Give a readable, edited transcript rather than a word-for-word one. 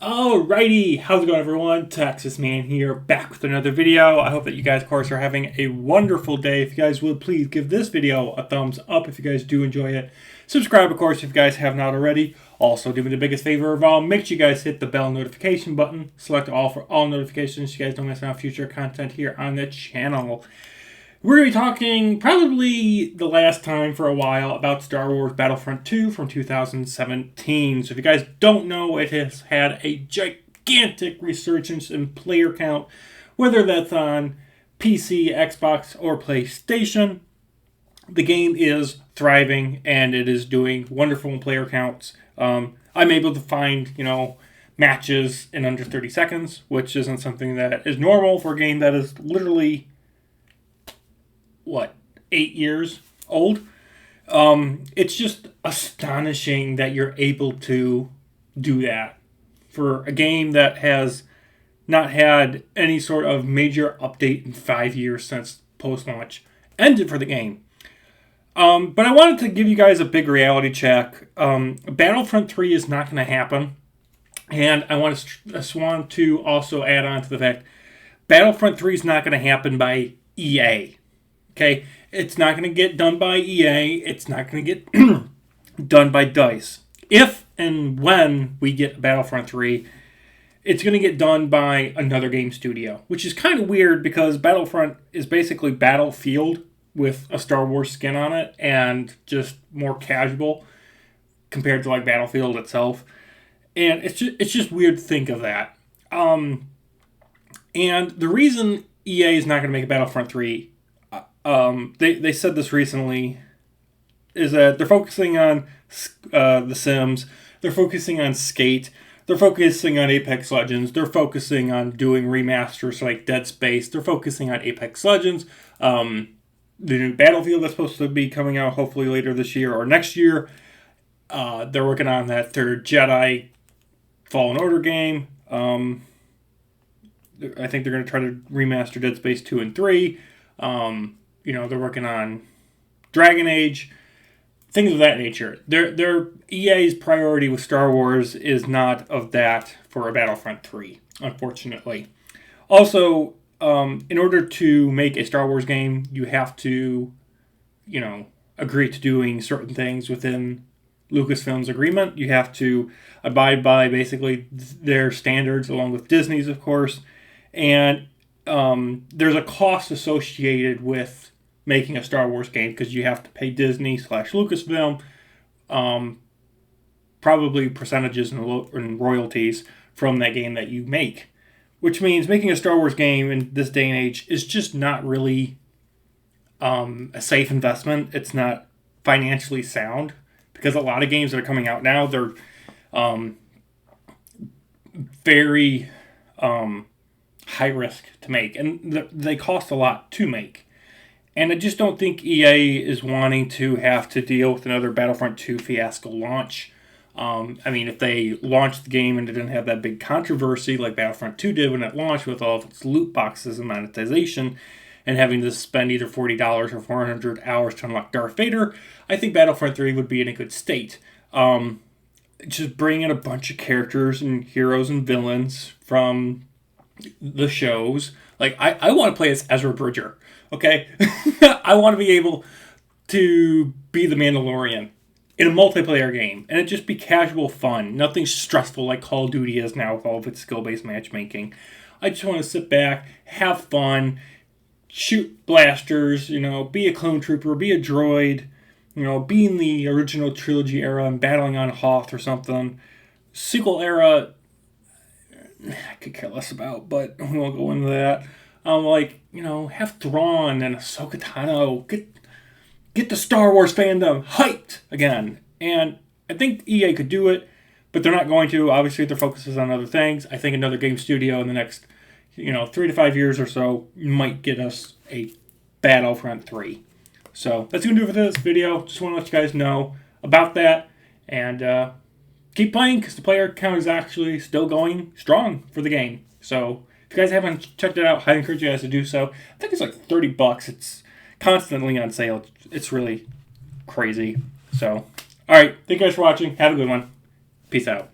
Alrighty, how's it going everyone? Texas Man here, back with another video. I hope that you guys, of course, are having a wonderful day. If you guys would, please give this video a thumbs up if you guys do enjoy it. Subscribe, of course, if you guys have not already. Also, do me the biggest favor of all, make sure you guys hit the bell notification button. Select all for all notifications so you guys don't miss out on future content here on the channel. We're going to be talking, probably the last time for a while, about Star Wars Battlefront 2 from 2017. So if you guys don't know, it has had a gigantic resurgence in player count, whether that's on PC, Xbox, or PlayStation. The game is thriving, and it is doing wonderful in player counts. I'm able to find, matches in under 30 seconds, which isn't something that is normal for a game that is literally 8 years old. It's just astonishing that you're able to do that for a game that has not had any sort of major update in 5 years since post-launch ended for the game. But I wanted to give you guys a big reality check. Battlefront 3 is not going to happen. And I just want to also add on to the fact Battlefront 3 is not going to happen by EA. Okay, it's not going to get done by EA. It's not going to get done by DICE. If and when we get Battlefront 3, it's going to get done by another game studio, which is kind of weird because Battlefront is basically Battlefield with a Star Wars skin on it and just more casual compared to like Battlefield itself. And it's just weird to think of that. And the reason EA is not going to make a Battlefront 3, they said this recently, is that they're focusing on The Sims, they're focusing on Skate, they're focusing on Apex Legends, they're focusing on doing remasters like Dead Space, they're focusing on Apex Legends, the new Battlefield that's supposed to be coming out hopefully later this year or next year. They're working on that third Jedi Fallen Order game. I think they're going to try to remaster Dead Space 2 and 3. They're working on Dragon Age, things of that nature. Their EA's priority with Star Wars is not of that for a Battlefront 3, unfortunately. Also, in order to make a Star Wars game, you have to, agree to doing certain things within Lucasfilm's agreement. You have to abide by basically their standards along with Disney's, of course. And there's a cost associated with making a Star Wars game because you have to pay Disney/Lucasfilm probably percentages and royalties from that game that you make, which means making a Star Wars game in this day and age is just not really a safe investment. It's not financially sound because a lot of games that are coming out now, they're very high risk to make, and they cost a lot to make. And I just don't think EA is wanting to have to deal with another Battlefront 2 fiasco launch. If they launched the game and it didn't have that big controversy like Battlefront 2 did when it launched with all of its loot boxes and monetization and having to spend either $40 or 400 hours to unlock Darth Vader, I think Battlefront 3 would be in a good state. Just bring in a bunch of characters and heroes and villains from the shows. Like, I want to play as Ezra Bridger, okay? I want to be able to be the Mandalorian in a multiplayer game, and it just be casual fun. Nothing stressful like Call of Duty is now with all of its skill-based matchmaking. I just want to sit back, have fun, shoot blasters, be a clone trooper, be a droid, be in the original trilogy era and battling on Hoth or something. Sequel era, I could care less about, but we won't go into that. Have Thrawn and Ahsoka Tano. Get the Star Wars fandom hyped again. And I think EA could do it, but they're not going to. Obviously, their focus is on other things. I think another game studio in the next, 3 to 5 years or so might get us a Battlefront 3. So that's going to do it for this video. Just want to let you guys know about that. And keep playing because the player count is actually still going strong for the game. So if you guys haven't checked it out, I highly encourage you guys to do so. I think it's like $30. It's constantly on sale. It's really crazy. So, all right. Thank you guys for watching. Have a good one. Peace out.